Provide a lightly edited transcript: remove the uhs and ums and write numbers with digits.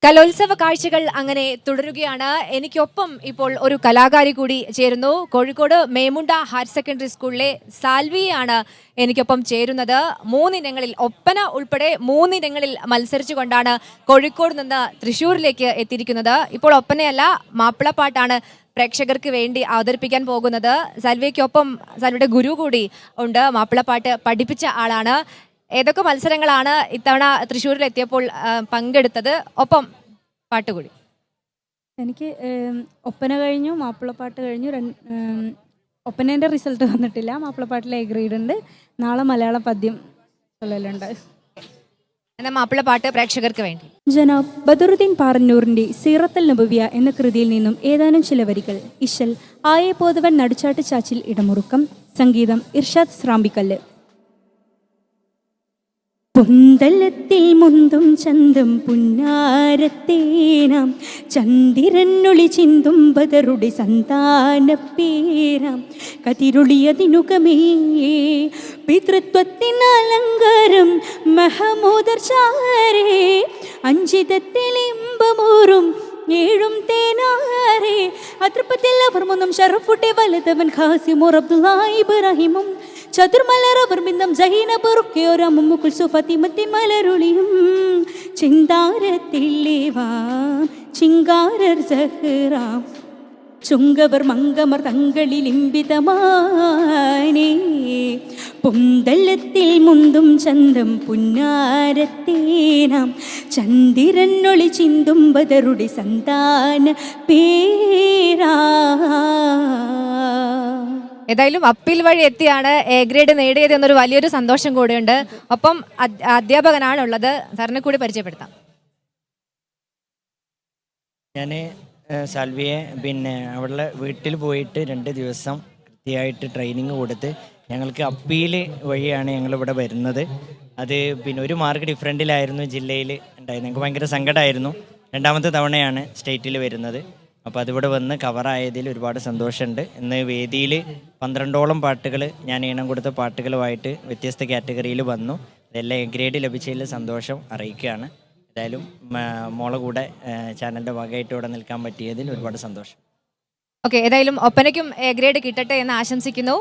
കലോത്സവ കാഴ്ചകൾ അങ്ങനെ തുടരുകയാണ്. എനിക്കൊപ്പം ഇപ്പോൾ ഒരു കലാകാരി കൂടി ചേരുന്നു. കോഴിക്കോട് മേമുണ്ട ഹയർ സെക്കൻഡറി സ്കൂളിലെ സാൽവിയാണ് എനിക്കൊപ്പം ചേരുന്നത്. മൂന്നിനങ്ങളിൽ ഒപ്പന ഉൾപ്പെടെ മൂന്നിനങ്ങളിൽ മത്സരിച്ചുകൊണ്ടാണ് കോഴിക്കോട് നിന്ന് തൃശ്ശൂരിലേക്ക് എത്തിയിരിക്കുന്നത്. ഇപ്പോൾ ഒപ്പനയല്ല, മാപ്പിളപ്പാട്ടാണ് പ്രേക്ഷകർക്ക് വേണ്ടി അവതരിപ്പിക്കാൻ പോകുന്നത്. സാൽവിയ്ക്കൊപ്പം സാൽവിയുടെ ഗുരു കൂടി ഉണ്ട്, മാപ്പിളപ്പാട്ട് പഠിപ്പിച്ച ആളാണ്. ഏതൊക്കെ മത്സരങ്ങളാണ് ഇത്തവണ തൃശ്ശൂരിൽ എത്തിയപ്പോൾ പങ്കെടുത്തത്? ഒപ്പം പാട്ടുകൂടി. എനിക്ക് ഒപ്പന കഴിഞ്ഞു, മാപ്പിളപ്പാട്ട് കഴിഞ്ഞു. ഒപ്പനേൻ്റെ റിസൾട്ട് വന്നിട്ടില്ല. മാപ്പിളപ്പാട്ടിൽ എ ഗ്രേഡ് ഉണ്ട്. നാളെ മലയാള പദ്യം ചൊല്ലലുണ്ട്. എന്നാൽ മാപ്പിളപ്പാട്ട് പ്രേക്ഷകർക്ക് വേണ്ടി ജനാബ് ബദറുദ്ദീൻ പാറന്നൂറിൻ്റെ സീറത്തൽ നബവിയ എന്ന കൃതിയിൽ നിന്നും ഏതാനും ചില വരികൾ. ഇശൽ ആയെ പോതവൻ നടുച്ചാട്ട് ചാച്ചിൽ ഇടമുറുക്കം. സംഗീതം ഇർഷാദ് സ്രാമ്പിക്കല്ല്. പൊന്തലത്തിൽ മുന്തും ചന്തം പുന്നാരത്തേനാം ചന്ദിരനൊളി ചിന്തും ബദറുടെ സന്താനപ്പേരാം കതിരൊളിയതിനുകമേ പിതൃത്വത്തിൻ അലങ്കാരം മഹമൂദർ ചാരേ അഞ്ചിതത്തിലിമ്പമൂറും ഏഴും തേനാരേ അതൃപ്പത്തിൽ അവർ മുന്നും ഷറഫുട്ടെ വലതവൻ ഖാസിമോർ അബ്ദുള്ള ഇബ്രാഹിമും ചതുർമലറവർ ബിന്ദം ജഹീനബറുക്കയോരമ്മുക്കുൽ സുഫത്തിമത്തിൻ മലരുളിയും ചിന്താരത്തില്ലേവാ ചിങ്കാരർ സഹറാം ചുങ്കവർ മങ്കമർ തങ്ങളിൽ ഇമ്പിതമാനേ പൊന്തലത്തിൽ മുന്തും ചന്തം പുന്നാരത്തേനാം ചന്ദിരനൊളി ചിന്തും ബദറുടെ സന്താന പേരാ. ഏതായാലും അപ്പീൽ വഴി എത്തിയാണ് എ ഗ്രേഡ് നേടിയത് എന്നൊരു വലിയൊരു സന്തോഷം കൂടിയുണ്ട്. ഒപ്പം അധ്യാപകനാണ് ഉള്ളത്, സാറിനെ കൂടി പരിചയപ്പെടുത്താം. ഞാൻ സാൽവിയെ അവളുടെ വീട്ടിൽ പോയിട്ട് 2 ദിവസം കൃത്യമായിട്ട് ട്രെയിനിങ് കൊടുത്ത് ഞങ്ങൾക്ക് അപ്പീൽ വഴിയാണ് ഞങ്ങളിവിടെ വരുന്നത്. അത് ഒരു മാർക്ക് ഡിഫറൻറ്റിലായിരുന്നു ജില്ലയിൽ ഉണ്ടായത്. ഞങ്ങൾക്ക് ഭയങ്കര സങ്കടമായിരുന്നു. 2ാമത്തെ തവണയാണ് സ്റ്റേറ്റിൽ വരുന്നത്. അപ്പോൾ അതിവിടെ വന്ന് കവറായതിൽ ഒരുപാട് സന്തോഷമുണ്ട്. ഇന്ന് വേദിയിൽ 12ഓളം പാട്ടുകൾ ഞാൻ ഈണം കൊടുത്ത പാട്ടുകളുമായിട്ട് വ്യത്യസ്ത കാറ്റഗറിയിൽ വന്നു. ഇതെല്ലാം എ ഗ്രേഡ് ലഭിച്ചതിൽ സന്തോഷം അറിയിക്കുകയാണ്. ഏതായാലും മോളെ കൂടെ ചാനലിൻ്റെ ഭാഗമായിട്ട് ഇവിടെ നിൽക്കാൻ പറ്റിയതിൽ ഒരുപാട് സന്തോഷം. ഓക്കെ, ഏതായാലും ഒപ്പനയ്ക്കും എ ഗ്രേഡ് കിട്ടട്ടെ എന്ന് ആശംസിക്കുന്നു.